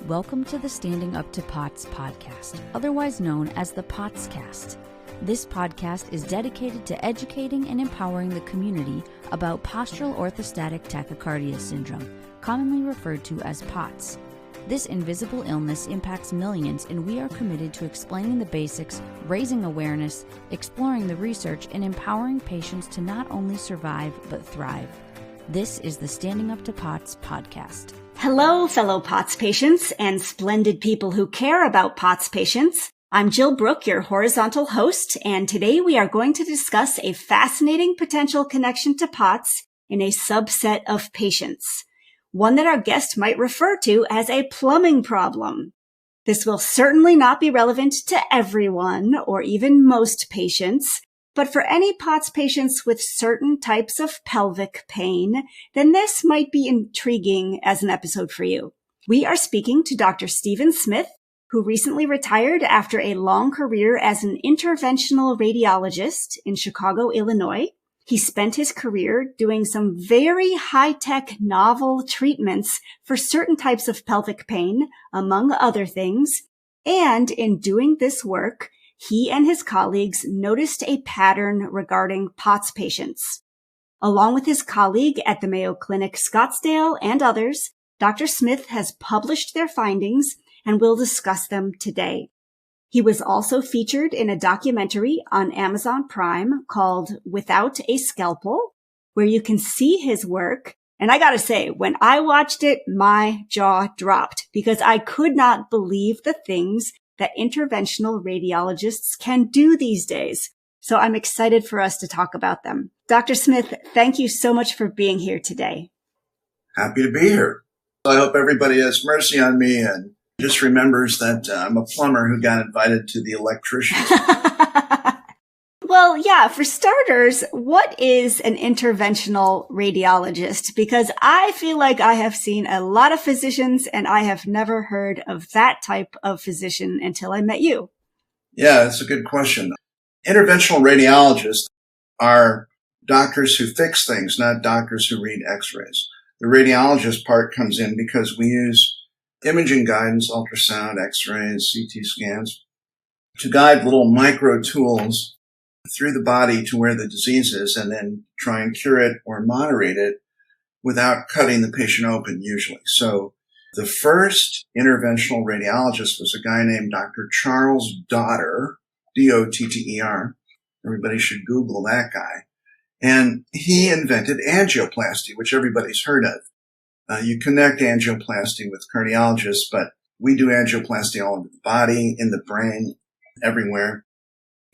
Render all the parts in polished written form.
Welcome to the Standing Up to POTS podcast, otherwise known as the POTScast. This podcast is dedicated to educating and empowering the community about postural orthostatic tachycardia syndrome, commonly referred to as POTS. This invisible illness impacts millions, and we are committed to explaining the basics, raising awareness, exploring the research, and empowering patients to not only survive but thrive. This is the Standing Up to POTS podcast. Hello, fellow POTS patients and splendid people who care about POTS patients. I'm Jill Brooke, your horizontal host, and today we are going to discuss a fascinating potential connection to POTS in a subset of patients, one that our guest might refer to as a plumbing problem. This will certainly not be relevant to everyone or even most patients, but for any POTS patients with certain types of pelvic pain, then this might be intriguing as an episode for you. We are speaking to Dr. Stephen Smith, who recently retired after a long career as an interventional radiologist in Chicago, Illinois. He spent his career doing some very high-tech novel treatments for certain types of pelvic pain, among other things. And in doing this work, he and his colleagues noticed a pattern regarding POTS patients. Along with his colleague at the Mayo Clinic Scottsdale and others, Dr. Smith has published their findings and will discuss them today. He was also featured in a documentary on Amazon Prime called Without a Scalpel, where you can see his work. And I gotta say, when I watched it, my jaw dropped because I could not believe the things that interventional radiologists can do these days. So I'm excited for us to talk about them. Dr. Smith, thank you so much for being here today. Happy to be here. I hope everybody has mercy on me and just remembers that I'm a plumber who got invited to the electricians. Well, yeah, for starters, what is an interventional radiologist? Because I feel like I have seen a lot of physicians and I have never heard of that type of physician until I met you. Yeah, that's a good question. Interventional radiologists are doctors who fix things, not doctors who read x-rays. The radiologist part comes in because we use imaging guidance, ultrasound, x-rays, CT scans, to guide little micro tools through the body to where the disease is and then try and cure it or moderate it without cutting the patient open usually. So the first interventional radiologist was a guy named Dr. Charles Dotter, D-O-T-T-E-R. Everybody should Google that guy. And he invented angioplasty, which everybody's heard of. You connect angioplasty with cardiologists, but we do angioplasty all over the body, in the brain, everywhere.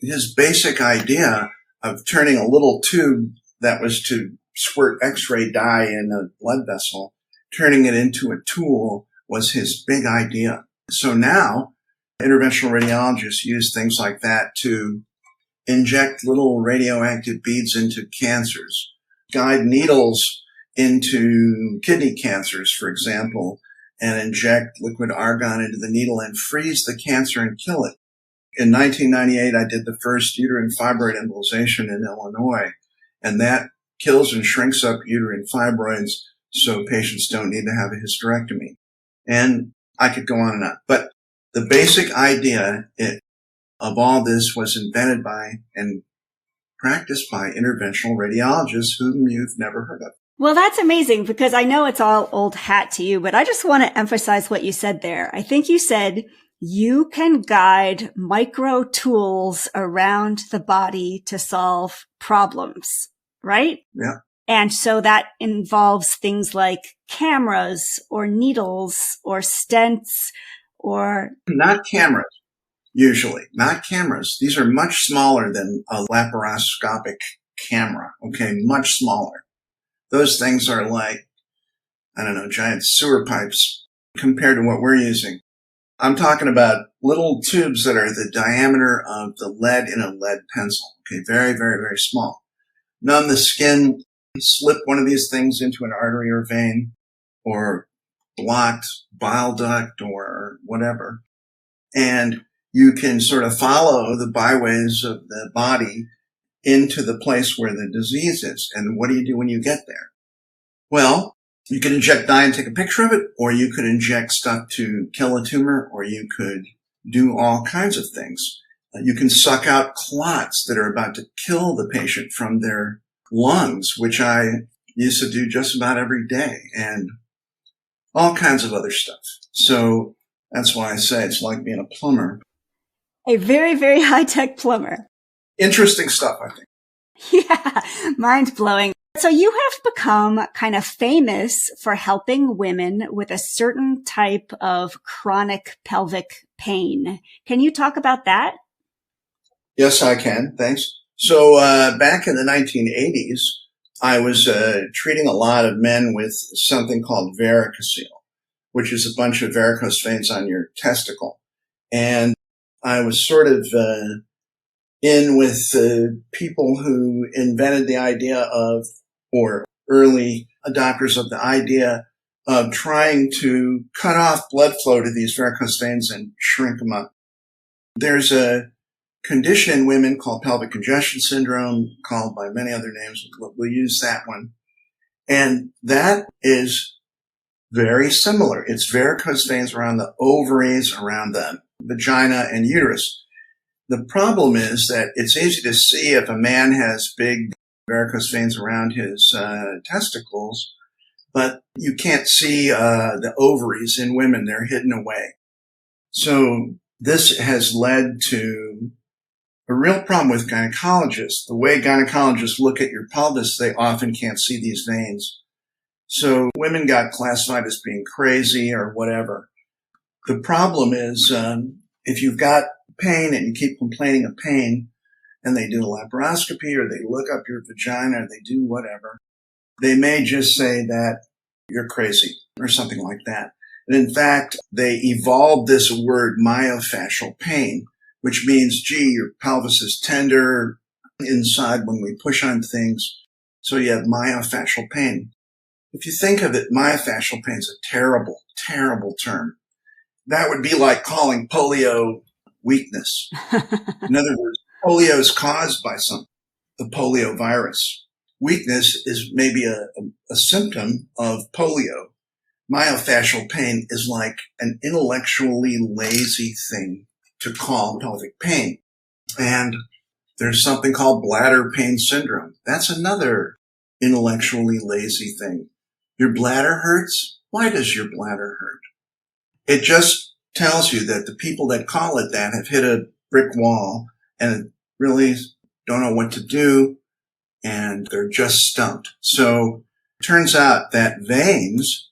His basic idea of turning a little tube that was to squirt x-ray dye in a blood vessel, turning it into a tool was his big idea. So now interventional radiologists use things like that to inject little radioactive beads into cancers, guide needles into kidney cancers, for example, and inject liquid argon into the needle and freeze the cancer and kill it. In 1998, I did the first uterine fibroid embolization in Illinois, and that kills and shrinks up uterine fibroids so patients don't need to have a hysterectomy. And I could go on and on. But the basic idea of all this was invented by and practiced by interventional radiologists whom you've never heard of. Well, that's amazing because I know it's all old hat to you, but I just want to emphasize what you said there. I think you said you can guide micro tools around the body to solve problems, right? Yeah. And so that involves things like cameras or needles or stents or... Not cameras, usually. Not cameras. These are much smaller than a laparoscopic camera, okay? Much smaller. Those things are like, I don't know, giant sewer pipes compared to what we're using. I'm talking about little tubes that are the diameter of the lead in a lead pencil. Okay, very, very, very small. Numb the skin, slip one of these things into an artery or vein, or blocked bile duct or whatever. And you can sort of follow the byways of the body into the place where the disease is. And what do you do when you get there? Well, You could inject dye and take a picture of it, or you could inject stuff to kill a tumor, or you could do all kinds of things. You can suck out clots that are about to kill the patient from their lungs, which I used to do just about every day, and all kinds of other stuff. So that's why I say it's like being a plumber. A very, very high-tech plumber. Interesting stuff, I think. Yeah, mind-blowing. So you have become kind of famous for helping women with a certain type of chronic pelvic pain. Can you talk about that? Yes, I can. Thanks. So back in the 1980s, I was treating a lot of men with something called varicocele, which is a bunch of varicose veins on your testicle. And I was sort of in with people who invented the idea of, or early adopters of the idea of trying to cut off blood flow to these varicose veins and shrink them up. There's a condition in women called pelvic congestion syndrome, called by many other names. We'll use that one. And that is very similar. It's varicose veins around the ovaries, around the vagina and uterus. The problem is that it's easy to see if a man has big varicose veins around his testicles, but you can't see the ovaries in women. They're hidden away. So this has led to a real problem with gynecologists. The way gynecologists look at your pelvis, they often can't see these veins. So women got classified as being crazy or whatever. The problem is if you've got pain and you keep complaining of pain, and they do a laparoscopy or they look up your vagina or they do whatever, they may just say that you're crazy or something like that. And in fact, they evolved this word myofascial pain, which means, gee, your pelvis is tender inside when we push on things. So you have myofascial pain. If you think of it, myofascial pain is a terrible, terrible term. That would be like calling polio weakness. In other words, polio is caused by the polio virus. Weakness is maybe a symptom of polio. Myofascial pain is like an intellectually lazy thing to call pelvic pain. And there's something called bladder pain syndrome. That's another intellectually lazy thing. Your bladder hurts? Why does your bladder hurt? It just tells you that the people that call it that have hit a brick wall and really don't know what to do, and they're just stumped. So it turns out that veins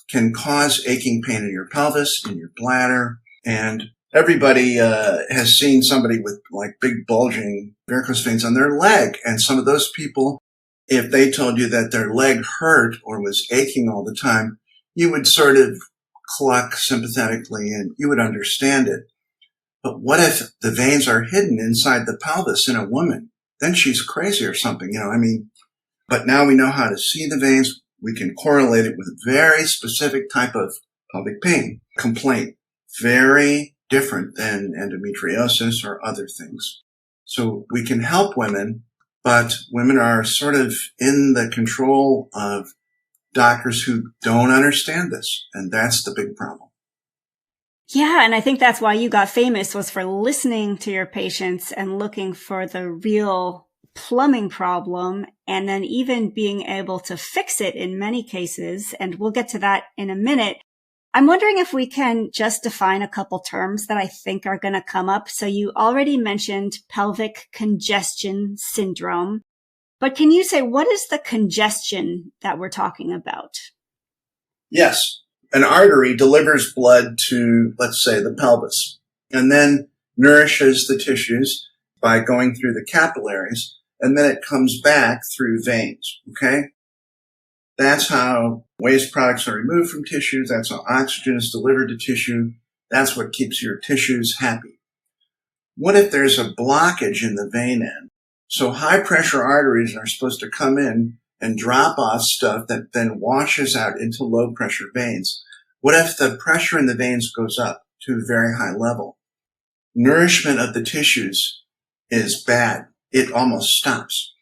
can cause aching pain in your pelvis, in your bladder, and everybody has seen somebody with like big bulging varicose veins on their leg. And some of those people, if they told you that their leg hurt or was aching all the time, you would sort of cluck sympathetically and you would understand it. But what if the veins are hidden inside the pelvis in a woman? Then she's crazy or something, but now we know how to see the veins. We can correlate it with a very specific type of pelvic pain complaint. Very different than endometriosis or other things. So we can help women, but women are sort of in the control of doctors who don't understand this. And that's the big problem. Yeah. And I think that's why you got famous, was for listening to your patients and looking for the real plumbing problem, and then even being able to fix it in many cases. And we'll get to that in a minute. I'm wondering if we can just define a couple terms that I think are going to come up. So you already mentioned pelvic congestion syndrome, but can you say, what is the congestion that we're talking about? Yes. An artery delivers blood to, let's say, the pelvis, and then nourishes the tissues by going through the capillaries, and then it comes back through veins, okay? That's how waste products are removed from tissues. That's how oxygen is delivered to tissue. That's what keeps your tissues happy. What if there's a blockage in the vein end? So high pressure arteries are supposed to come in and drop off stuff that then washes out into low pressure veins. What if the pressure in the veins goes up to a very high level? Nourishment of the tissues is bad. It almost stops.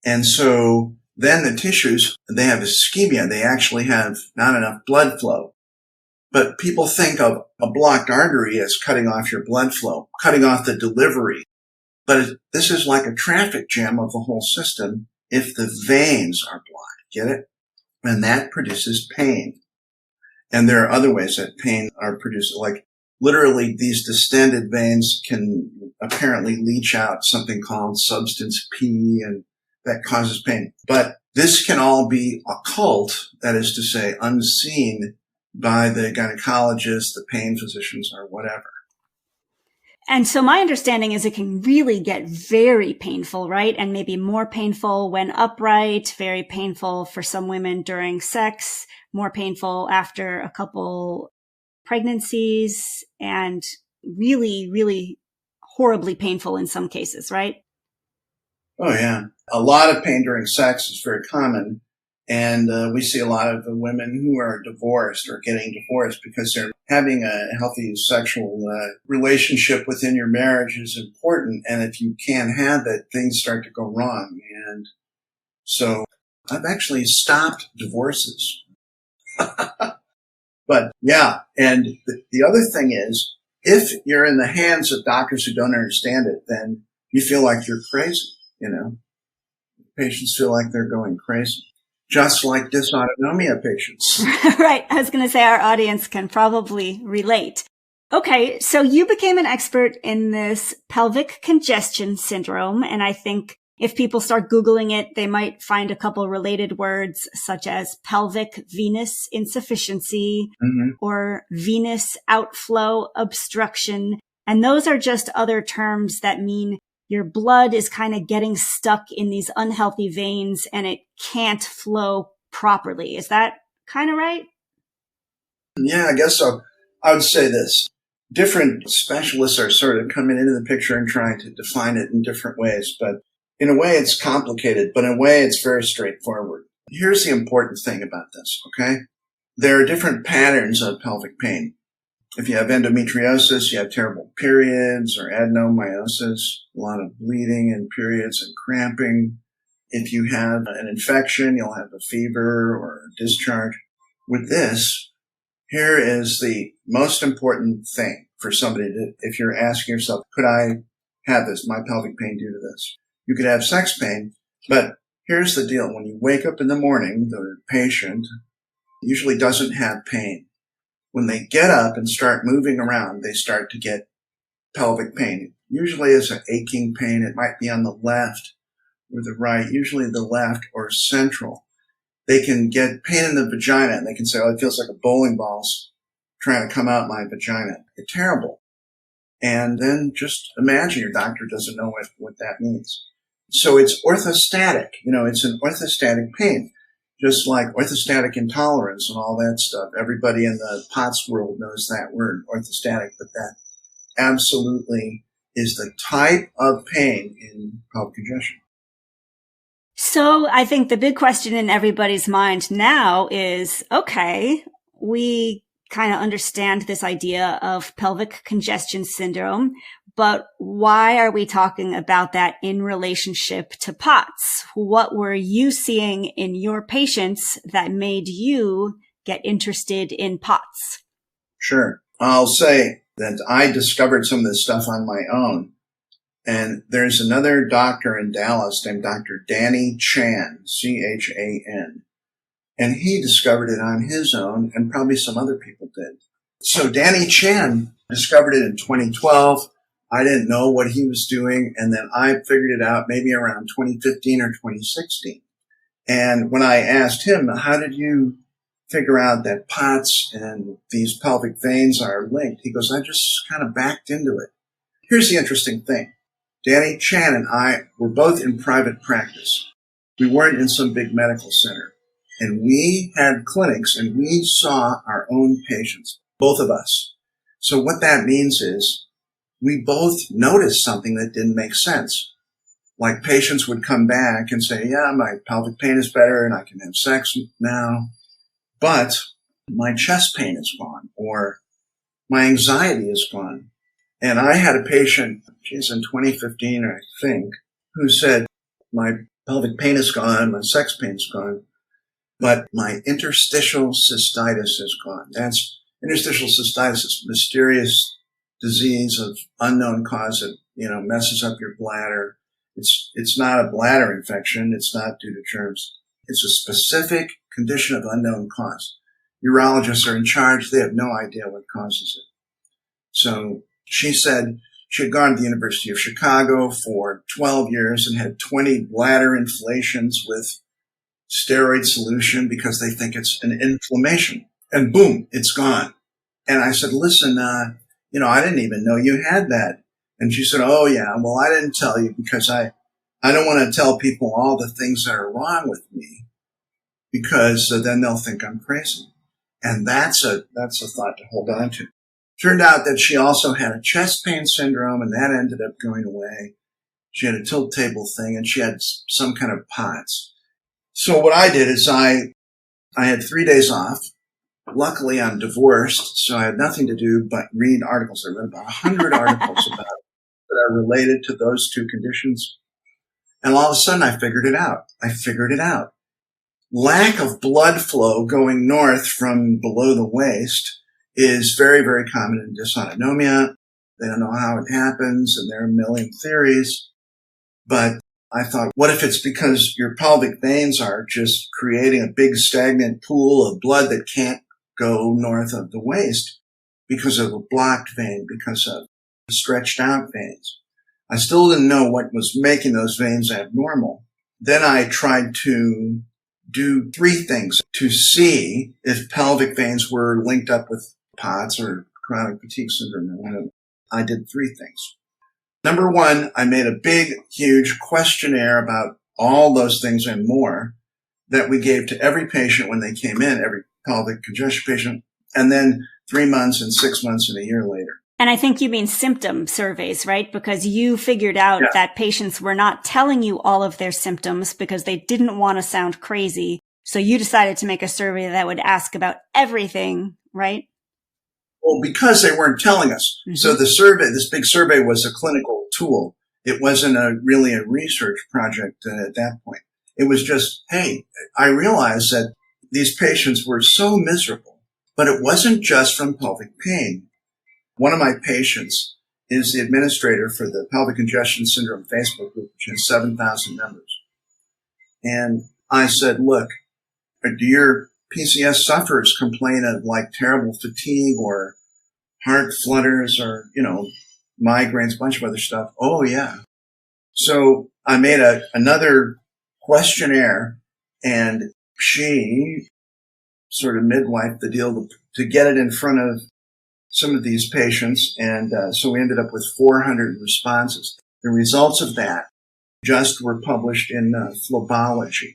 And so Then the tissues, they have ischemia. They actually have not enough blood flow. But people think of a blocked artery as cutting off your blood flow, cutting off the delivery. But this is like a traffic jam of the whole system if the veins are blocked. Get it? And that produces pain. And there are other ways that pain are produced. Like literally these distended veins can apparently leach out something called substance P, and that causes pain. But this can all be occult, that is to say, unseen by the gynecologist, the pain physicians, or whatever. And so my understanding is it can really get very painful, right? And maybe more painful when upright, very painful for some women during sex, more painful after a couple pregnancies, and really, really horribly painful in some cases, right? Oh, yeah. A lot of pain during sex is very common. And we see a lot of the women who are divorced or getting divorced because they're having a healthy sexual relationship within your marriage is important. And if you can't have it, things start to go wrong. And so I've actually stopped divorces. But yeah, and the other thing is, if you're in the hands of doctors who don't understand it, then you feel like you're crazy, you know. Patients feel like they're going crazy. Just like dysautonomia patients. Right. I was going to say our audience can probably relate. Okay. So you became an expert in this pelvic congestion syndrome. And I think if people start Googling it, they might find a couple related words such as pelvic venous insufficiency or venous outflow obstruction. And those are just other terms that mean your blood is kind of getting stuck in these unhealthy veins and it can't flow properly. Is that kind of right? Yeah, I guess so. I would say this. Different specialists are sort of coming into the picture and trying to define it in different ways. But in a way, it's complicated, but in a way, it's very straightforward. Here's the important thing about this, okay? There are different patterns of pelvic pain. If you have endometriosis, you have terrible periods, or adenomyosis, a lot of bleeding and periods and cramping. If you have an infection, you'll have a fever or a discharge. With this, here is the most important thing for somebody to, if you're asking yourself, could I have this, my pelvic pain due to this? You could have sex pain, but here's the deal. When you wake up in the morning, the patient usually doesn't have pain. When they get up and start moving around, they start to get pelvic pain. Usually it's an aching pain. It might be on the left or the right, usually the left or central. They can get pain in the vagina and they can say, oh, it feels like a bowling ball's trying to come out my vagina. It's terrible. And then just imagine your doctor doesn't know what that means. So it's orthostatic. You know, it's an orthostatic pain. Just like orthostatic intolerance and all that stuff. Everybody in the POTS world knows that word, orthostatic, but that absolutely is the type of pain in pelvic congestion. So I think the big question in everybody's mind now is, okay, we kind of understand this idea of pelvic congestion syndrome, but why are we talking about that in relationship to POTS? What were you seeing in your patients that made you get interested in POTS? Sure. I'll say that I discovered some of this stuff on my own. And there's another doctor in Dallas named Dr. Danny Chan, C-H-A-N. And he discovered it on his own, and probably some other people did. So Danny Chan discovered it in 2012. I didn't know what he was doing, and then I figured it out maybe around 2015 or 2016. And when I asked him, how did you figure out that POTS and these pelvic veins are linked? He goes, I just kind of backed into it. Here's the interesting thing. Danny Chan and I were both in private practice. We weren't in some big medical center. And we had clinics and we saw our own patients, both of us. So what that means is we both noticed something that didn't make sense. Like patients would come back and say, yeah, my pelvic pain is better and I can have sex now, but my chest pain is gone or my anxiety is gone. And I had a patient, in 2015, I think, who said, my pelvic pain is gone, my sex pain is gone, but my interstitial cystitis is gone. Interstitial cystitis is a mysterious disease of unknown cause that, messes up your bladder. It's not a bladder infection. It's not due to germs. It's a specific condition of unknown cause. Urologists are in charge. They have no idea what causes it. So she said she had gone to the University of Chicago for 12 years and had 20 bladder inflations with steroid solution because they think it's an inflammation. And boom, it's gone. And I said, listen, I didn't even know you had that. And she said, oh yeah, well, I didn't tell you because I don't want to tell people all the things that are wrong with me because then they'll think I'm crazy. And that's a thought to hold on to. Turned out that she also had a chest pain syndrome, and that ended up going away. She had a tilt table thing, and she had some kind of POTS. So what I did is I had 3 days off. Luckily, I'm divorced, so I had nothing to do but read articles. I read about 100 articles about it that are related to those two conditions. And all of a sudden, I figured it out. Lack of blood flow going north from below the waist is very, very common in dysautonomia. They don't know how it happens, and there are a million theories. But I thought, what if it's because your pelvic veins are just creating a big stagnant pool of blood that can't go north of the waist because of a blocked vein, because of stretched out veins? I still didn't know what was making those veins abnormal. Then I tried to do 3 things to see if pelvic veins were linked up with POTS or chronic fatigue syndrome. I did 3 things. Number 1, I made a big, huge questionnaire about all those things and more that we gave to every patient when they came in, every pelvic congestion patient, and then 3 months and 6 months and a year later. And I think you mean symptom surveys, right? Because you figured out that patients were not telling you all of their symptoms because they didn't want to sound crazy. So you decided to make a survey that would ask about everything, right? Well, because they weren't telling us. Mm-hmm. So the survey, this big survey, was a clinical tool. It wasn't really a research project at that point. It was just, hey, I realized that these patients were so miserable, but it wasn't just from pelvic pain. One of my patients is the administrator for the Pelvic Congestion Syndrome Facebook group, which has 7,000 members. And I said, look, do your PCS sufferers complain of like terrible fatigue or heart flutters or, migraines, a bunch of other stuff? Oh, yeah. So I made another questionnaire, and she sort of midwifed the deal to get it in front of some of these patients. And so we ended up with 400 responses. The results of that just were published in Phlebology.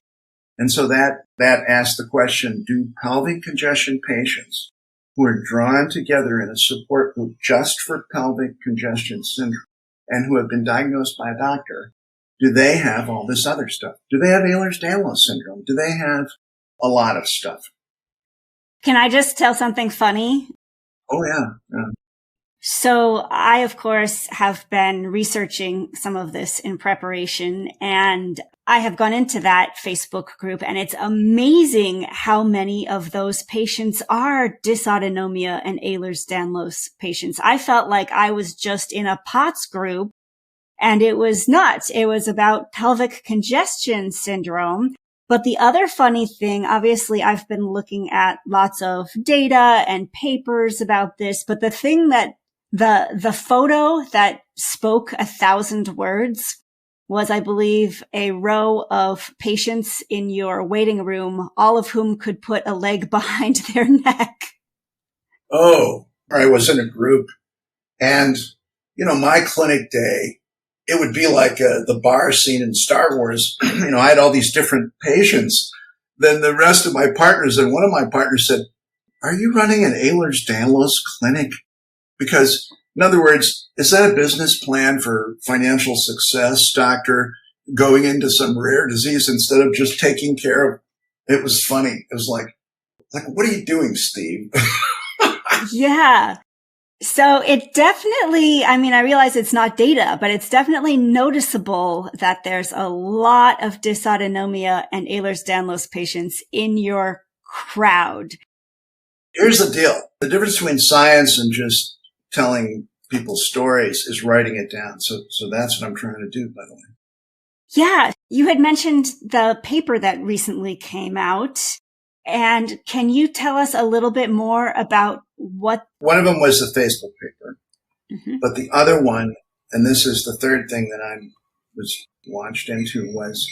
And so that asked the question, do pelvic congestion patients who are drawn together in a support group just for pelvic congestion syndrome and who have been diagnosed by a doctor, do they have all this other stuff? Do they have Ehlers-Danlos syndrome? Do they have a lot of stuff? Can I just tell something funny? Oh, yeah. So I, of course, have been researching some of this in preparation, and I have gone into that Facebook group, and it's amazing how many of those patients are dysautonomia and Ehlers-Danlos patients. I felt like I was just in a POTS group, and it was nuts. It was about pelvic congestion syndrome. But the other funny thing, obviously, I've been looking at lots of data and papers about this, but the thing that the photo that spoke 1,000 words was, I believe, a row of patients in your waiting room, all of whom could put a leg behind their neck. Oh, I was in a group, and, my clinic day, it would be like the bar scene in Star Wars. I had all these different patients. Then the rest of my partners, and one of my partners said, are you running an Ehlers-Danlos clinic? Because, in other words, is that a business plan for financial success, doctor, going into some rare disease instead of just taking care of? It was funny. It was like, what are you doing, Steve? Yeah. So it definitely, I mean, I realize it's not data, but it's definitely noticeable that there's a lot of dysautonomia and Ehlers-Danlos patients in your crowd. Here's the deal. The difference between science and just telling people stories is writing it down. So that's what I'm trying to do, by the way. Yeah. You had mentioned the paper that recently came out. And can you tell us a little bit more about what? One of them was the Facebook paper, Mm-hmm. but the other one, and this is the third thing that I was launched into, was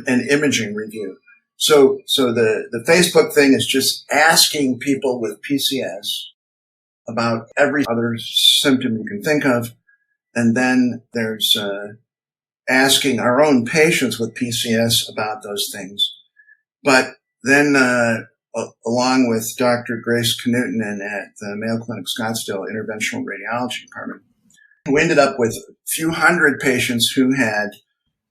an imaging review. So the Facebook thing is just asking people with PCS about every other symptom you can think of. And then there's asking our own patients with PCS about those things. But then, along with Dr. Grace Knutinen at the Mayo Clinic Scottsdale Interventional Radiology Department, we ended up with a few hundred patients who had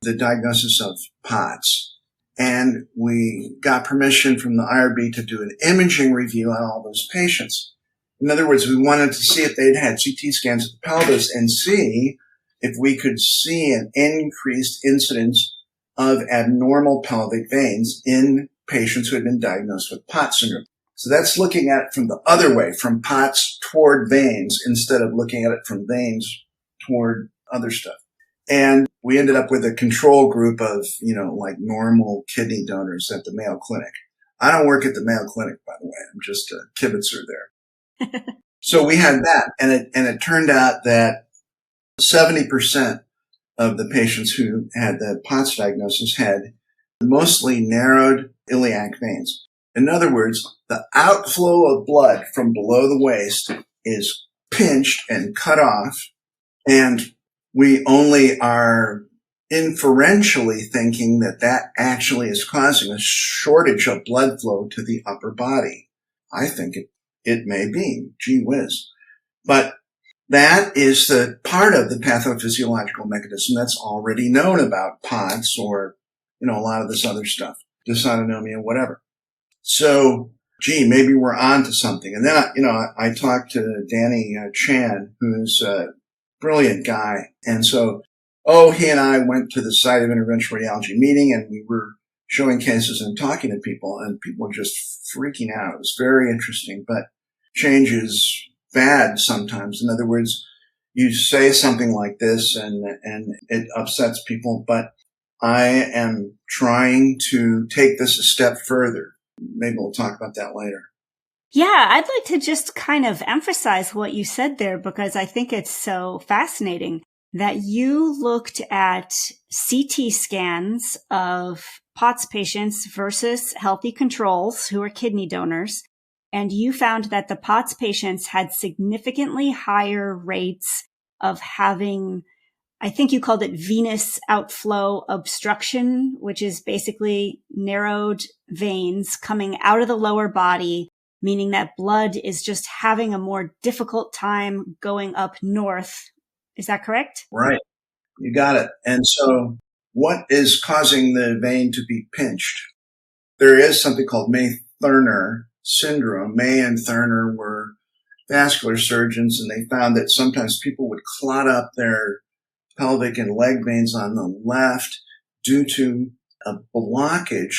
the diagnosis of POTS. And we got permission from the IRB to do an imaging review on all those patients. In other words, we wanted to see if they'd had CT scans of the pelvis and see if we could see an increased incidence of abnormal pelvic veins in patients who had been diagnosed with POTS syndrome. So that's looking at it from the other way, from POTS toward veins, instead of looking at it from veins toward other stuff. And we ended up with a control group of, like normal kidney donors at the Mayo Clinic. I don't work at the Mayo Clinic, by the way. I'm just a kibitzer there. So we had that, and it turned out that 70% of the patients who had the POTS diagnosis had mostly narrowed iliac veins. In other words, the outflow of blood from below the waist is pinched and cut off, and we only are inferentially thinking that actually is causing a shortage of blood flow to the upper body. I think it may be, gee whiz. But that is the part of the pathophysiological mechanism that's already known about POTS or, a lot of this other stuff, dysautonomia, whatever. So, maybe we're on to something. And then, I talked to Danny Chan, who's a brilliant guy. And so, he and I went to the site of interventional radiology meeting, and we were showing cases and talking to people, and people were just freaking out. It was very interesting, but change is bad sometimes. In other words, you say something like this and it upsets people, but I am trying to take this a step further. Maybe we'll talk about that later. Yeah, I'd like to just kind of emphasize what you said there, because I think it's so fascinating that you looked at CT scans of POTS patients versus healthy controls who are kidney donors. And you found that the POTS patients had significantly higher rates of having, I think you called it venous outflow obstruction, which is basically narrowed veins coming out of the lower body, meaning that blood is just having a more difficult time going up north. Is that correct? Right. You got it. And so what is causing the vein to be pinched? There is something called May-Thurner syndrome. May and Thurner were vascular surgeons, and they found that sometimes people would clot up their pelvic and leg veins on the left due to a blockage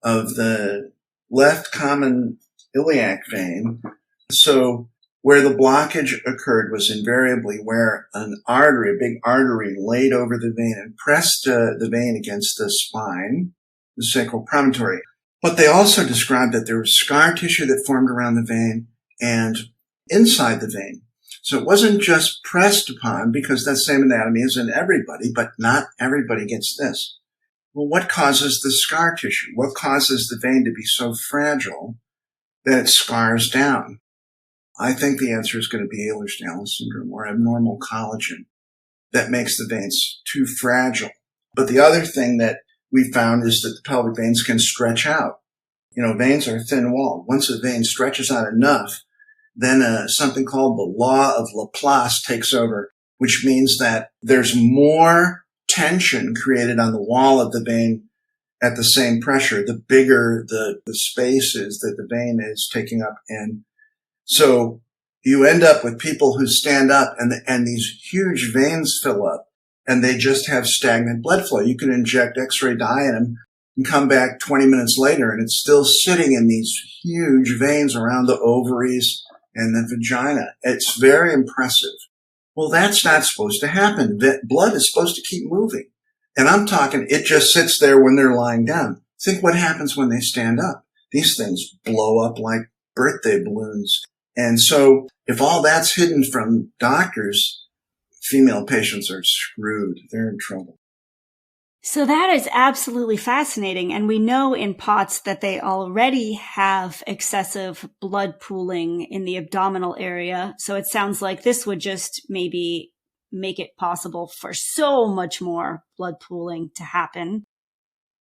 of the left common iliac vein. So where the blockage occurred was invariably where an artery, a big artery, laid over the vein and pressed the vein against the spine, the sacral promontory. But they also described that there was scar tissue that formed around the vein and inside the vein. So it wasn't just pressed upon, because that same anatomy is in everybody, but not everybody gets this. Well, what causes the scar tissue? What causes the vein to be so fragile that it scars down? I think the answer is going to be Ehlers-Danlos syndrome, or abnormal collagen that makes the veins too fragile. But the other thing that we found is that the pelvic veins can stretch out. Veins are thin-walled. Once a vein stretches out enough, then something called the law of Laplace takes over, which means that there's more tension created on the wall of the vein at the same pressure, the bigger the space is that the vein is taking up. And so, you end up with people who stand up and these huge veins fill up and they just have stagnant blood flow. You can inject X-ray dye in them and come back 20 minutes later and it's still sitting in these huge veins around the ovaries and the vagina. It's very impressive. Well, that's not supposed to happen. Blood is supposed to keep moving. And I'm talking, it just sits there when they're lying down. Think what happens when they stand up. These things blow up like birthday balloons. And so if all that's hidden from doctors, female patients are screwed. They're in trouble. So that is absolutely fascinating. And we know in POTS that they already have excessive blood pooling in the abdominal area. So it sounds like this would just maybe make it possible for so much more blood pooling to happen.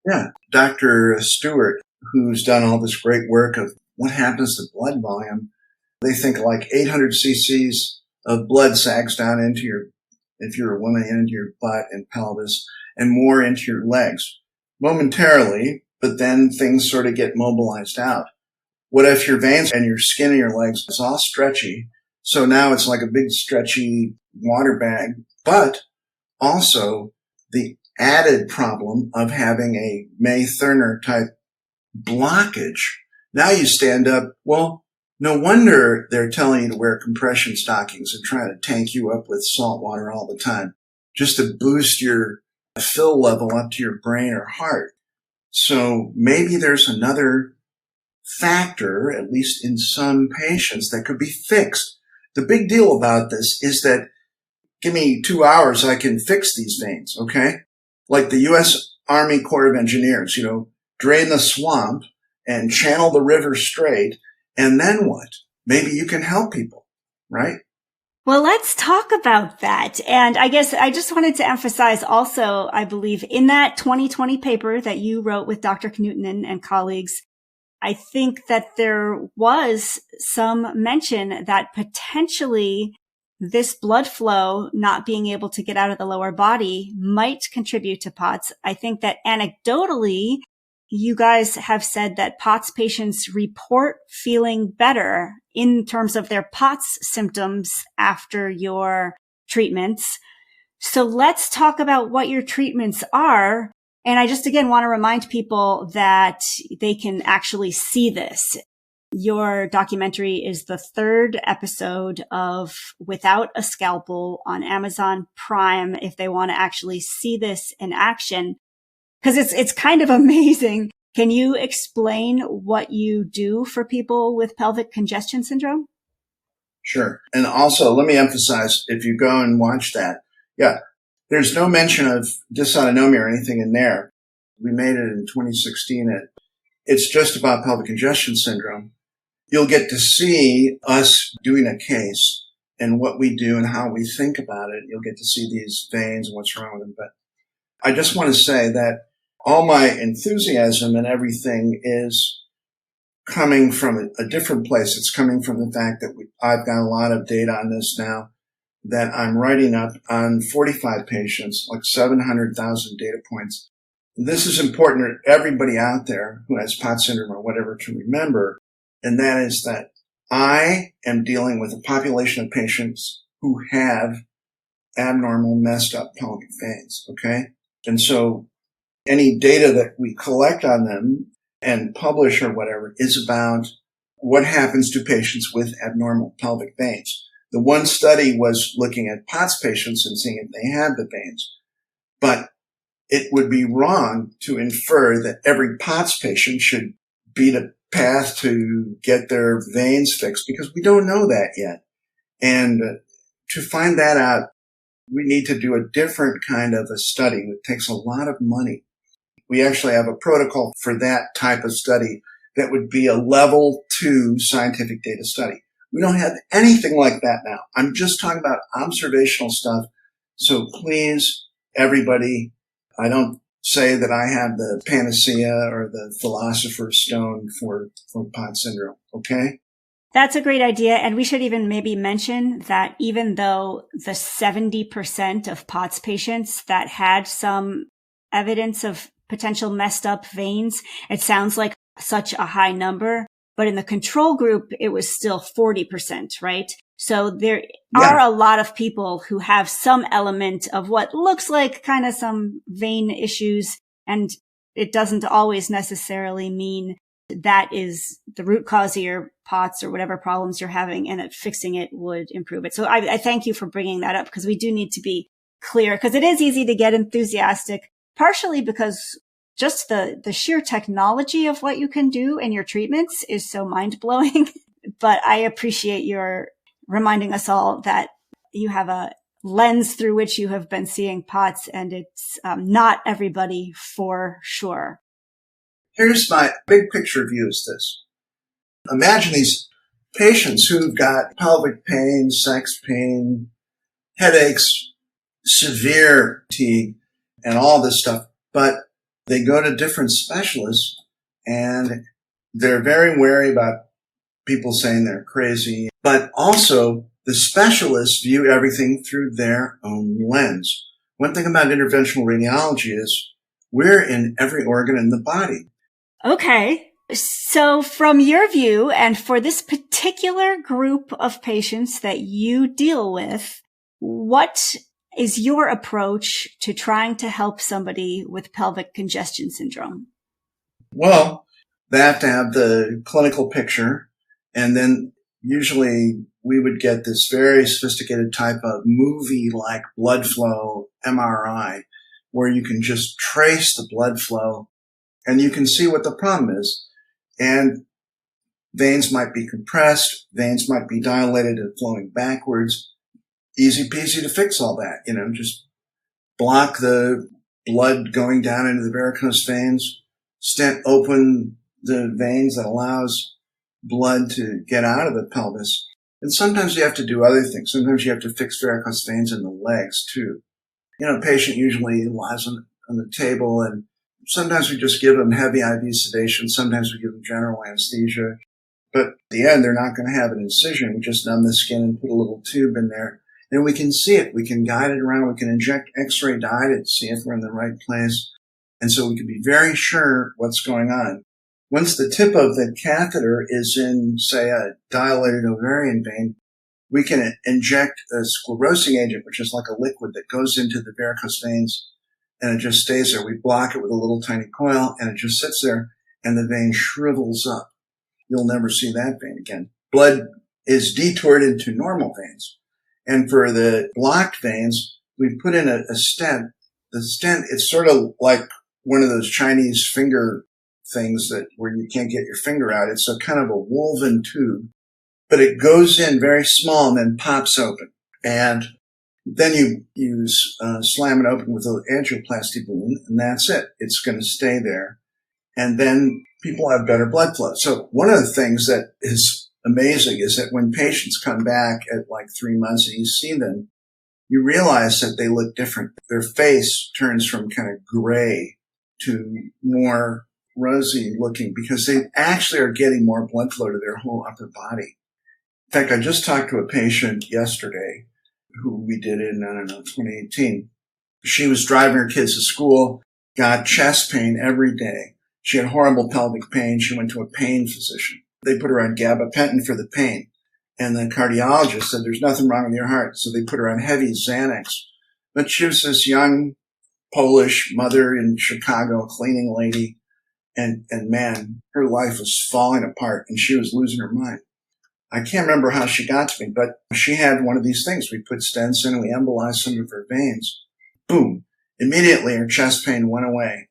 Yeah. Dr. Stewart, who's done all this great work of what happens to blood volume, they think like 800 cc's of blood sags down into your, if you're a woman, into your butt and pelvis, and more into your legs momentarily, but then things sort of get mobilized out. What if your veins and your skin in your legs is all stretchy? So now it's like a big stretchy water bag, but also the added problem of having a May-Thurner type blockage. Now you stand up. Well, no wonder they're telling you to wear compression stockings and try to tank you up with salt water all the time just to boost your fill level up to your brain or heart. So maybe there's another factor, at least in some patients, that could be fixed. The big deal about this is that give me 2 hours, I can fix these veins, okay? Like the U.S. Army Corps of Engineers, drain the swamp and channel the river straight. And then what? Maybe you can help people, right? Well, let's talk about that. And I guess I just wanted to emphasize also, I believe in that 2020 paper that you wrote with Dr. Knutinen and colleagues, I think that there was some mention that potentially this blood flow not being able to get out of the lower body might contribute to POTS. I think that anecdotally, you guys have said that POTS patients report feeling better in terms of their POTS symptoms after your treatments. So let's talk about what your treatments are. And I just, again, want to remind people that they can actually see this. Your documentary is the 3rd episode of Without a Scalpel on Amazon Prime if they want to actually see this in action. Because it's kind of amazing. Can you explain what you do for people with pelvic congestion syndrome? Sure. And also, let me emphasize, if you go and watch that, there's no mention of dysautonomia or anything in there. We made it in 2016. It's just about pelvic congestion syndrome. You'll get to see us doing a case and what we do and how we think about it. You'll get to see these veins and what's wrong with them. But I just want to say that all my enthusiasm and everything is coming from a different place. It's coming from the fact that I've got a lot of data on this now that I'm writing up on 45 patients, like 700,000 data points. This is important for everybody out there who has POTS syndrome or whatever to remember, and that is that I am dealing with a population of patients who have abnormal, messed up pelvic veins, okay? And so any data that we collect on them and publish or whatever is about what happens to patients with abnormal pelvic veins. The one study was looking at POTS patients and seeing if they had the veins. But it would be wrong to infer that every POTS patient should beat a path to get their veins fixed because we don't know that yet. And to find that out, we need to do a different kind of a study. It takes a lot of money. We actually have a protocol for that type of study that would be a level 2 scientific data study. We don't have anything like that now. I'm just talking about observational stuff. So please, everybody, I don't say that I have the panacea or the philosopher's stone for POTS syndrome, okay? That's a great idea. And we should even maybe mention that even though the 70% of POTS patients that had some evidence of potential messed up veins, it sounds like such a high number. but in the control group, it was still 40%, right? So there are a lot of people who have some element of what looks like kind of some vein issues, and it doesn't always necessarily mean that is the root cause of your POTS or whatever problems you're having, and that fixing it would improve it. So I thank you for bringing that up, because we do need to be clear, because it is easy to get enthusiastic, partially because just the sheer technology of what you can do in your treatments is so mind-blowing. But I appreciate your reminding us all that you have a lens through which you have been seeing POTS, and it's not everybody for sure. Here's my big picture view is this. Imagine these patients who've got pelvic pain, sex pain, headaches, severe fatigue, and all this stuff, but they go to different specialists, and they're very wary about people saying they're crazy, but also the specialists view everything through their own lens. One thing about interventional radiology is we're in every organ in the body. Okay. So from your view, and for this particular group of patients that you deal with, what is your approach to trying to help somebody with pelvic congestion syndrome? Well, they have to have the clinical picture, and then usually we would get this very sophisticated type of movie-like blood flow MRI, where you can just trace the blood flow and you can see what the problem is. And veins might be compressed, veins might be dilated and flowing backwards. Easy peasy to fix all that, just block the blood going down into the varicose veins, stent open the veins that allows blood to get out of the pelvis. And sometimes you have to do other things. Sometimes you have to fix varicose veins in the legs too. A patient usually lies on the table, and sometimes we just give them heavy IV sedation. Sometimes we give them general anesthesia. But at the end, they're not going to have an incision. We just numb the skin and put a little tube in there. And we can see it. We can guide it around. We can inject X-ray dye to see if we're in the right place. And so we can be very sure what's going on. Once the tip of the catheter is in, say, a dilated ovarian vein, we can inject a sclerosing agent, which is like a liquid that goes into the varicose veins, and it just stays there. We block it with a little tiny coil, and it just sits there, and the vein shrivels up. You'll never see that vein again. Blood is detoured into normal veins. And for the blocked veins, we put in a stent. The stent, it's sort of like one of those Chinese finger things where you can't get your finger out. It's a kind of a woven tube, but it goes in very small and then pops open. And then you slam it open with an angioplasty balloon, and that's it. It's going to stay there. And then people have better blood flow. So one of the things that is amazing is that when patients come back at like 3 months and you see them, you realize that they look different. Their face turns from kind of gray to more rosy looking because they actually are getting more blood flow to their whole upper body. In fact, I just talked to a patient yesterday who we did in, 2018. She was driving her kids to school, got chest pain every day. She had horrible pelvic pain. She went to a pain physician. They put her on gabapentin for the pain. And the cardiologist said, there's nothing wrong with your heart. So they put her on heavy Xanax. But she was this young Polish mother in Chicago, cleaning lady. And man, her life was falling apart and she was losing her mind. I can't remember how she got to me, but she had one of these things. We put stents in and we embolized some of her veins. Boom. Immediately her chest pain went away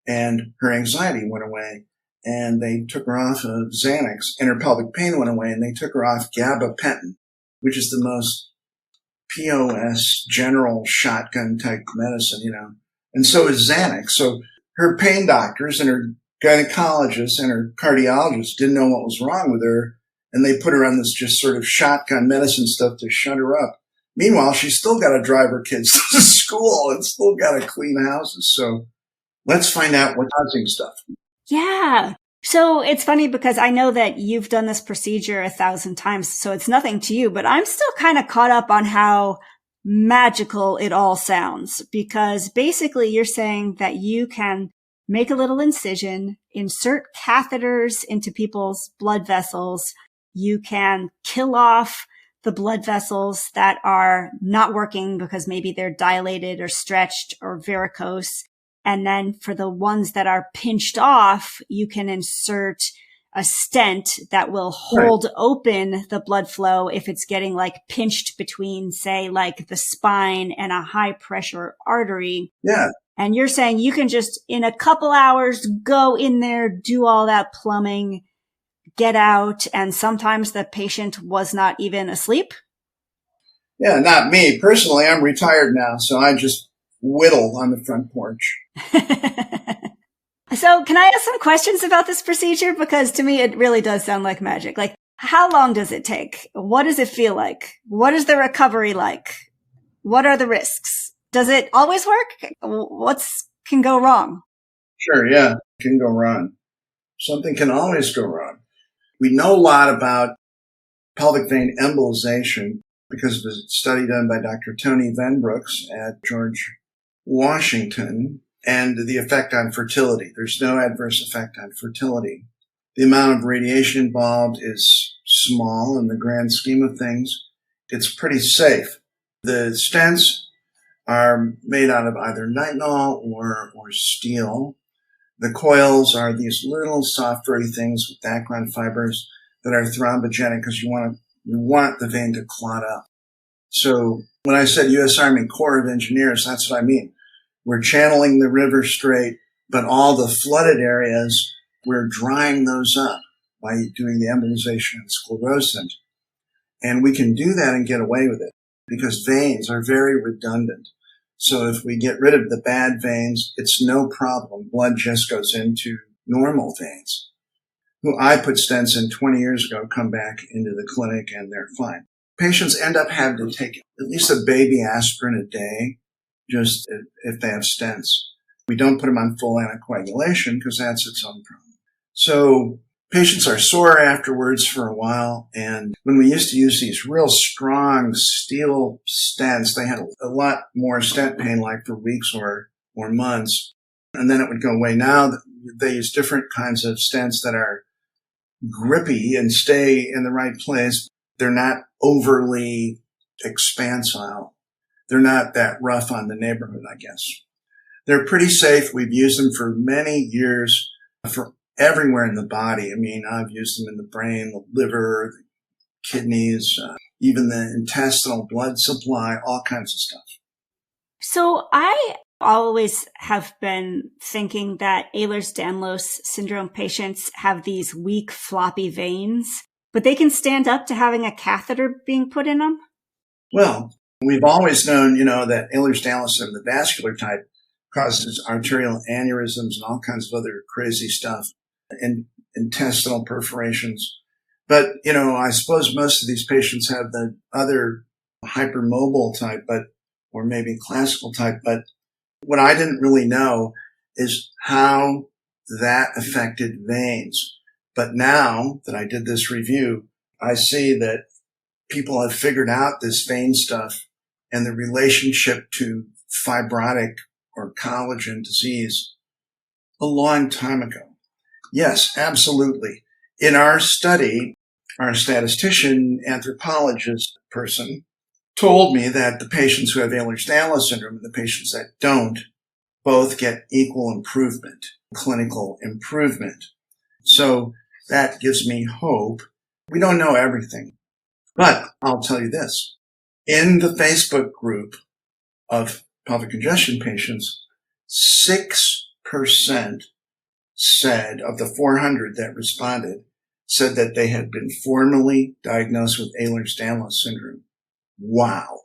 and her anxiety went away. And they took her off of Xanax, and her pelvic pain went away, and they took her off gabapentin, which is the most POS general shotgun type medicine, And so is Xanax. So her pain doctors and her gynecologists and her cardiologists didn't know what was wrong with her, and they put her on this just sort of shotgun medicine stuff to shut her up. Meanwhile, she's still got to drive her kids to school and still got to clean houses. So let's find out what's causing stuff. Yeah. So it's funny because I know that you've done this procedure 1,000 times, so it's nothing to you, but I'm still kind of caught up on how magical it all sounds, because basically you're saying that you can make a little incision, insert catheters into people's blood vessels. You can kill off the blood vessels that are not working because maybe they're dilated or stretched or varicose. And then for the ones that are pinched off, you can insert a stent that will hold open the blood flow if it's getting like pinched between, say, like the spine and a high pressure artery. Yeah. And you're saying you can just in a couple hours go in there, do all that plumbing, get out, and sometimes the patient was not even asleep? Yeah, not me. Personally, I'm retired now, so I just whittle on the front porch. So can I ask some questions about this procedure? Because to me, it really does sound like magic. Like, how long does it take? What does it feel like? What is the recovery like? What are the risks? Does it always work? What's can go wrong? Sure, yeah, it can go wrong. Something can always go wrong. We know a lot about pelvic vein embolization because of a study done by Dr. Tony Venbrooks at George Washington and the effect on fertility. There's no adverse effect on fertility. The amount of radiation involved is small in the grand scheme of things. It's pretty safe. The stents are made out of either nitinol or steel. The coils are these little soft, furry things with background fibers that are thrombogenic because you want the vein to clot up. So when I said U.S. Army Corps of Engineers, that's what I mean. We're channeling the river straight, but all the flooded areas, we're drying those up by doing the embolization and sclerosant. And we can do that and get away with it because veins are very redundant. So if we get rid of the bad veins, it's no problem. Blood just goes into normal veins. Who I put stents in 20 years ago come back into the clinic and they're fine. Patients end up having to take at least a baby aspirin a day, just if they have stents. We don't put them on full anticoagulation because that's its own problem. So patients are sore afterwards for a while. And when we used to use these real strong steel stents, they had a lot more stent pain, like for weeks or months. And then it would go away. Now they use different kinds of stents that are grippy and stay in the right place. They're not overly expansile. They're not that rough on the neighborhood, I guess. They're pretty safe. We've used them for many years for everywhere in the body. I mean, I've used them in the brain, the liver, the kidneys, even the intestinal blood supply, all kinds of stuff. So I always have been thinking that Ehlers-Danlos syndrome patients have these weak, floppy veins, but they can stand up to having a catheter being put in them? Well, we've always known, that Ehlers-Danlos of the vascular type causes arterial aneurysms and all kinds of other crazy stuff and intestinal perforations. But, I suppose most of these patients have the other hypermobile type, or maybe classical type. But what I didn't really know is how that affected veins. But now that I did this review, I see that people have figured out this vein stuff and the relationship to fibrotic or collagen disease a long time ago. Yes, absolutely. In our study, our statistician, anthropologist person told me that the patients who have Ehlers-Danlos syndrome and the patients that don't both get equal improvement, clinical improvement. So that gives me hope. We don't know everything, but I'll tell you this. In the Facebook group of pelvic congestion patients, 6% said of the 400 that responded said that they had been formally diagnosed with Ehlers-Danlos syndrome. Wow.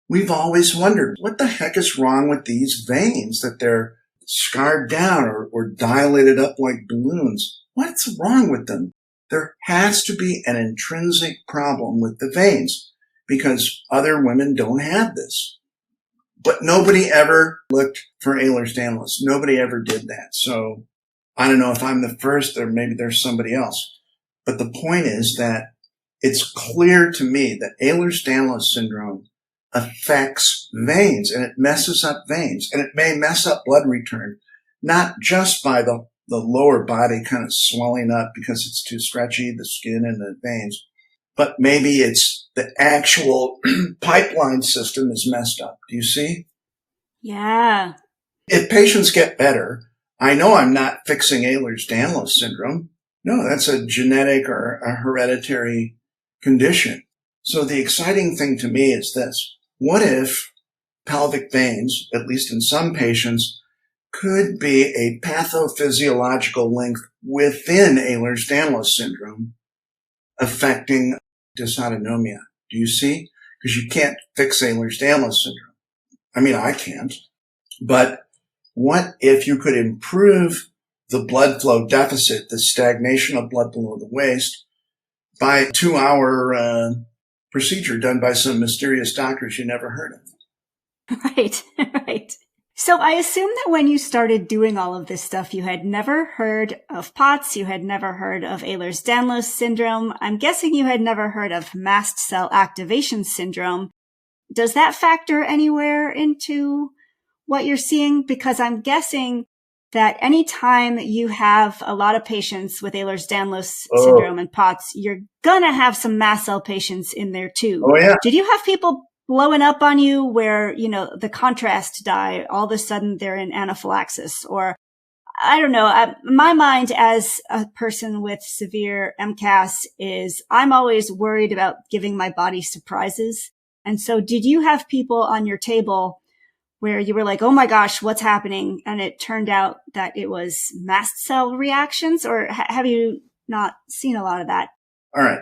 We've always wondered, what the heck is wrong with these veins that they're scarred down or dilated up like balloons? What's wrong with them? There has to be an intrinsic problem with the veins because other women don't have this. But nobody ever looked for Ehlers-Danlos. Nobody ever did that. So I don't know if I'm the first or maybe there's somebody else. But the point is that it's clear to me that Ehlers-Danlos syndrome affects veins and it messes up veins and it may mess up blood return. not just by the lower body kind of swelling up because it's too stretchy, the skin and the veins, but maybe it's the actual pipeline system is messed up. Do you see? Yeah. If patients get better, I know I'm not fixing Ehlers-Danlos syndrome. No, that's a genetic or a hereditary condition. So the exciting thing to me is this. What if pelvic veins, at least in some patients, could be a pathophysiological link within Ehlers-Danlos syndrome affecting dysautonomia? Do you see? Because you can't fix Ehlers-Danlos syndrome. I mean, I can't. But what if you could improve the blood flow deficit, the stagnation of blood below the waist, by a 2-hour procedure done by some mysterious doctors you never heard of? Right, right. So I assume that when you started doing all of this stuff, you had never heard of POTS, you had never heard of Ehlers-Danlos syndrome. I'm guessing you had never heard of mast cell activation syndrome. Does that factor anywhere into what you're seeing? Because I'm guessing that anytime you have a lot of patients with Ehlers-Danlos syndrome and POTS, you're going to have some mast cell patients in there too. Oh, yeah. Did you have people blowing up on you where, the contrast dye, all of a sudden they're in anaphylaxis? Or I don't know. My mind as a person with severe MCAS is I'm always worried about giving my body surprises. And so did you have people on your table where you were like, oh my gosh, what's happening? And it turned out that it was mast cell reactions, or have you not seen a lot of that? All right.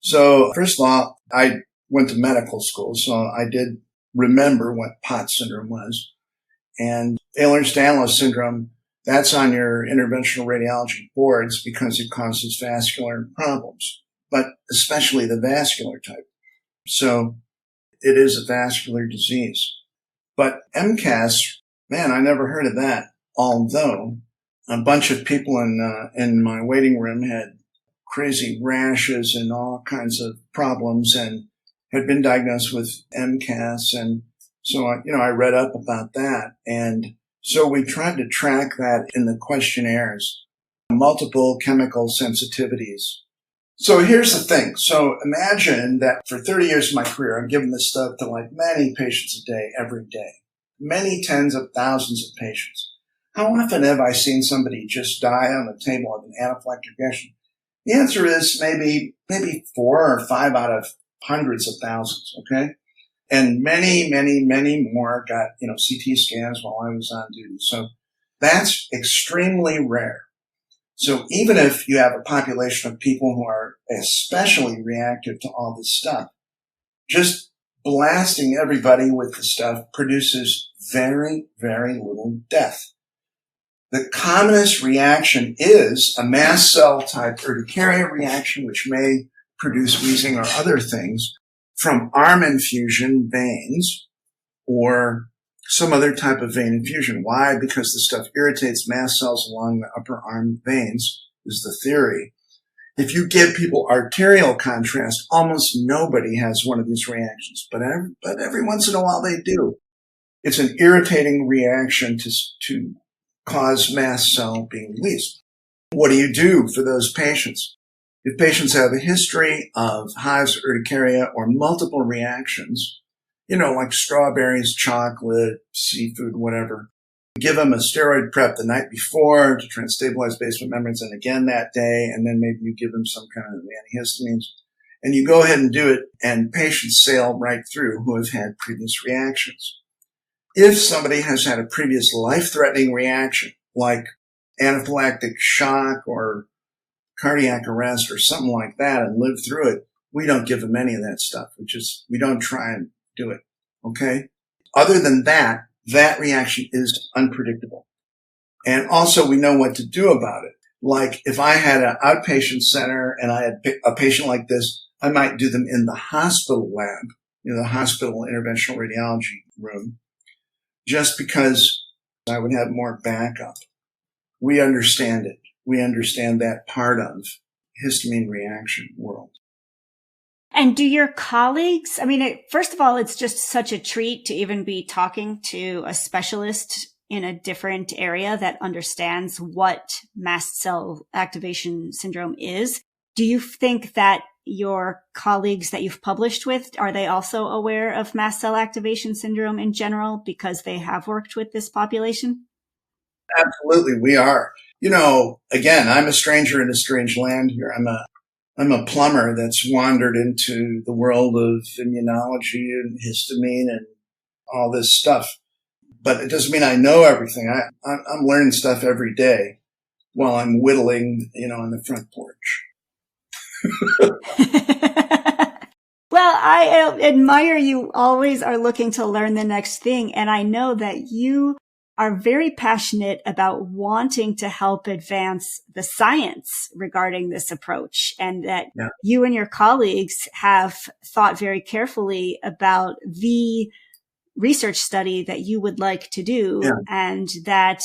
So first of all, I went to medical school, so I did remember what POTS syndrome was. And Ehlers-Danlos syndrome, that's on your interventional radiology boards because it causes vascular problems, but especially the vascular type. So it is a vascular disease. But MCAS, man, I never heard of that. Although a bunch of people in my waiting room had crazy rashes and all kinds of problems and had been diagnosed with MCAS. And so, I read up about that. And so we tried to track that in the questionnaires, multiple chemical sensitivities. So here's the thing. So imagine that for 30 years of my career, I'm giving this stuff to like many patients a day, every day, many tens of thousands of patients. How often have I seen somebody just die on the table of an anaphylactic reaction? The answer is maybe 4 or 5 out of hundreds of thousands. Okay. And many, many, many more got, CT scans while I was on duty. So that's extremely rare. So even if you have a population of people who are especially reactive to all this stuff, just blasting everybody with the stuff produces very, very little death. The commonest reaction is a mast cell type urticaria reaction, which may produce wheezing or other things from arm infusion veins or some other type of vein infusion. Why? Because the stuff irritates mast cells along the upper arm veins is the theory. If you give people arterial contrast, almost nobody has one of these reactions, but every once in a while they do. It's an irritating reaction to cause mast cell being released. What do you do for those patients? If patients have a history of hives, urticaria, or multiple reactions, like strawberries, chocolate, seafood, whatever. Give them a steroid prep the night before to try and stabilize basement membranes, and again that day, and then maybe you give them some kind of antihistamines. And you go ahead and do it, and patients sail right through who have had previous reactions. If somebody has had a previous life-threatening reaction, like anaphylactic shock or cardiac arrest or something like that, and lived through it, we don't give them any of that stuff. We don't try and do it. Okay. Other than that, that reaction is unpredictable. And also we know what to do about it. Like if I had an outpatient center and I had a patient like this, I might do them in the hospital lab, the hospital interventional radiology room, just because I would have more backup. We understand it. We understand that part of histamine reaction world. And do your colleagues, first of all, it's just such a treat to even be talking to a specialist in a different area that understands what mast cell activation syndrome is. Do you think that your colleagues that you've published with, are they also aware of mast cell activation syndrome in general because they have worked with this population? Absolutely, we are. Again, I'm a stranger in a strange land here. I'm a plumber that's wandered into the world of immunology and histamine and all this stuff. But it doesn't mean I know everything. I'm learning stuff every day while I'm whittling, on the front porch. Well, I admire you always are looking to learn the next thing. And I know that you are very passionate about wanting to help advance the science regarding this approach, and that you and your colleagues have thought very carefully about the research study that you would like to do, and that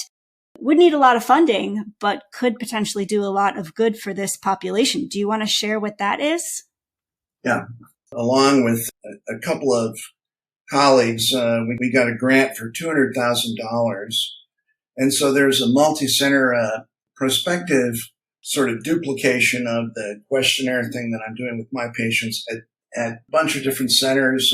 would need a lot of funding, but could potentially do a lot of good for this population. Do you want to share what that is? Yeah. Along with a couple of colleagues, we got a grant for $200,000. And so there's a multi-center prospective sort of duplication of the questionnaire thing that I'm doing with my patients at a bunch of different centers,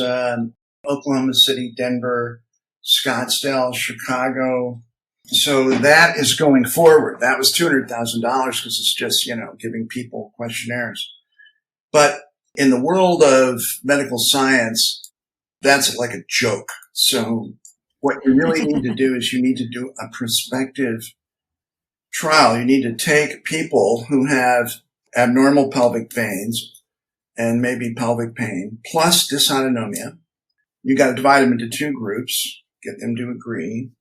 Oklahoma City, Denver, Scottsdale, Chicago. So that is going forward. That was $200,000 because it's just, giving people questionnaires. But in the world of medical science, that's like a joke. So what you really need to do is you need to do a prospective trial. You need to take people who have abnormal pelvic veins and maybe pelvic pain plus dysautonomia. You got to divide them into two groups, get them to agree.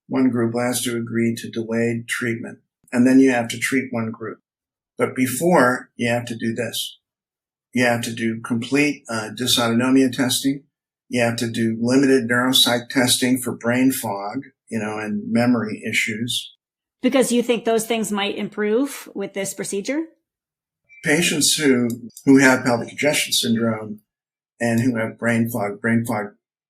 One group has to agree to delayed treatment, and then you have to treat one group. But before, you have to do this. You have to do complete dysautonomia testing. You have to do limited neuropsych testing for brain fog, and memory issues. Because you think those things might improve with this procedure? Patients who have pelvic congestion syndrome and who have brain fog,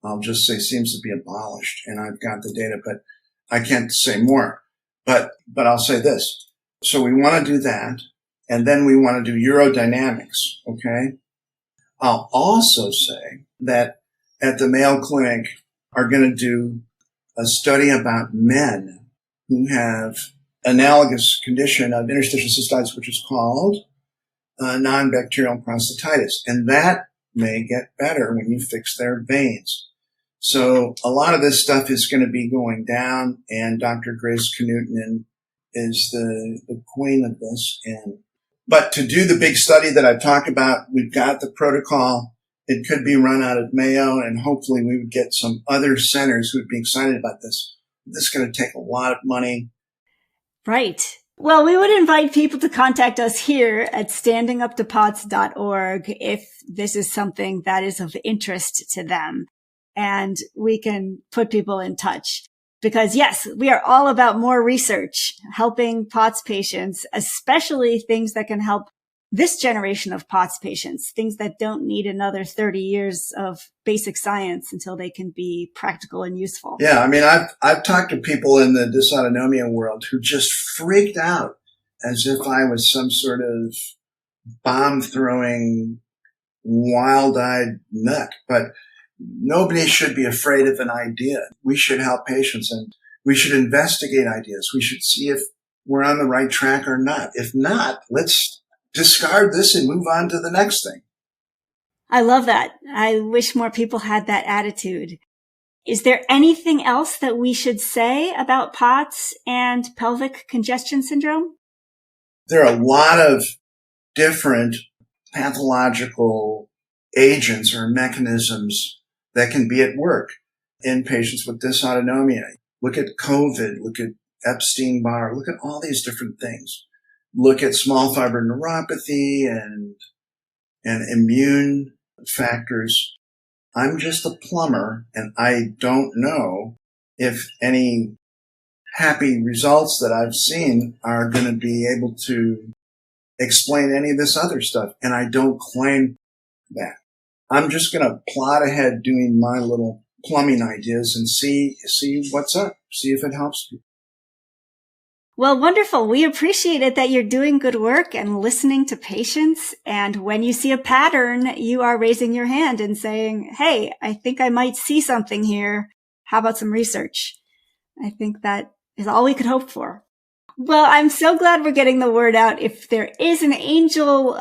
I'll just say, seems to be abolished. And I've got the data, but I can't say more. But I'll say this. So we want to do that. And then we want to do urodynamics. Okay. I'll also say that at the Mayo Clinic are going to do a study about men who have analogous condition of interstitial cystitis, which is called non-bacterial prostatitis. And that may get better when you fix their veins. So a lot of this stuff is going to be going down, and Dr. Grace Knutinen is the queen of this. But to do the big study that I've talked about, we've got the protocol. It could be run out of Mayo, and hopefully we would get some other centers who would be excited about this. This is going to take a lot of money. Right. Well, we would invite people to contact us here at standinguptopots.org if this is something that is of interest to them, and we can put people in touch. Because yes, we are all about more research, helping POTS patients, especially things that can help this generation of POTS patients, things that don't need another 30 years of basic science until they can be practical and useful. Yeah, I mean, I've talked to people in the dysautonomia world who just freaked out as if I was some sort of bomb-throwing, wild-eyed nut. But nobody should be afraid of an idea. We should help patients, and we should investigate ideas. We should see if we're on the right track or not. If not, let's discard this and move on to the next thing. I love that. I wish more people had that attitude. Is there anything else that we should say about POTS and pelvic congestion syndrome? There are a lot of different pathological agents or mechanisms that can be at work in patients with dysautonomia. Look at COVID, look at Epstein-Barr, look at all these different things. Look at small fiber neuropathy and immune factors. I'm just a plumber, and I don't know if any happy results that I've seen are going to be able to explain any of this other stuff. And I don't claim that. I'm just going to plod ahead doing my little plumbing ideas and see what's up, see if it helps people. Well, wonderful. We appreciate it that you're doing good work and listening to patients. And when you see a pattern, you are raising your hand and saying, hey, I think I might see something here. How about some research? I think that is all we could hope for. Well, I'm so glad we're getting the word out. If there is an angel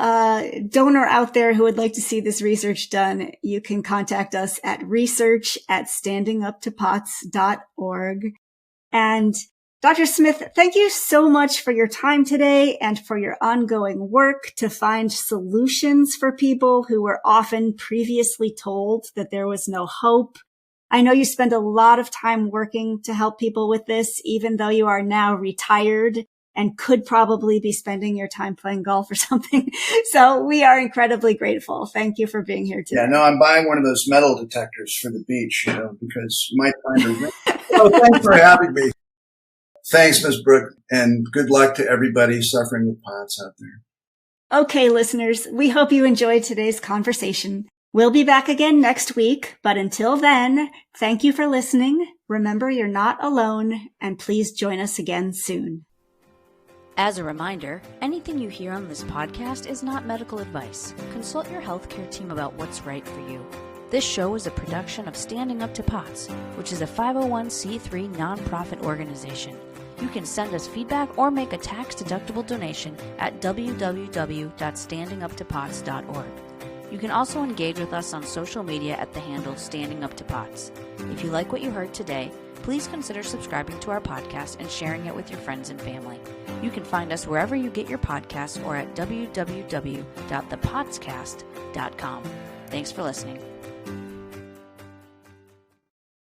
donor out there who would like to see this research done, you can contact us at research@standinguptopots.org. And Dr. Smith, thank you so much for your time today and for your ongoing work to find solutions for people who were often previously told that there was no hope. I know you spend a lot of time working to help people with this, even though you are now retired and could probably be spending your time playing golf or something. So we are incredibly grateful. Thank you for being here today. Yeah, no, I'm buying one of those metal detectors for the beach, because you might find it. So thanks for having me. Thanks, Ms. Brooke, and good luck to everybody suffering with POTS out there. Okay, listeners, we hope you enjoyed today's conversation. We'll be back again next week, but until then, thank you for listening. Remember, you're not alone, and please join us again soon. As a reminder, anything you hear on this podcast is not medical advice. Consult your healthcare team about what's right for you. This show is a production of Standing Up to POTS, which is a 501c3 nonprofit organization. You can send us feedback or make a tax-deductible donation at www.standinguptopots.org. You can also engage with us on social media at the handle Standing Up to POTS. If you like what you heard today, please consider subscribing to our podcast and sharing it with your friends and family. You can find us wherever you get your podcasts or at www.thepotscast.com. Thanks for listening.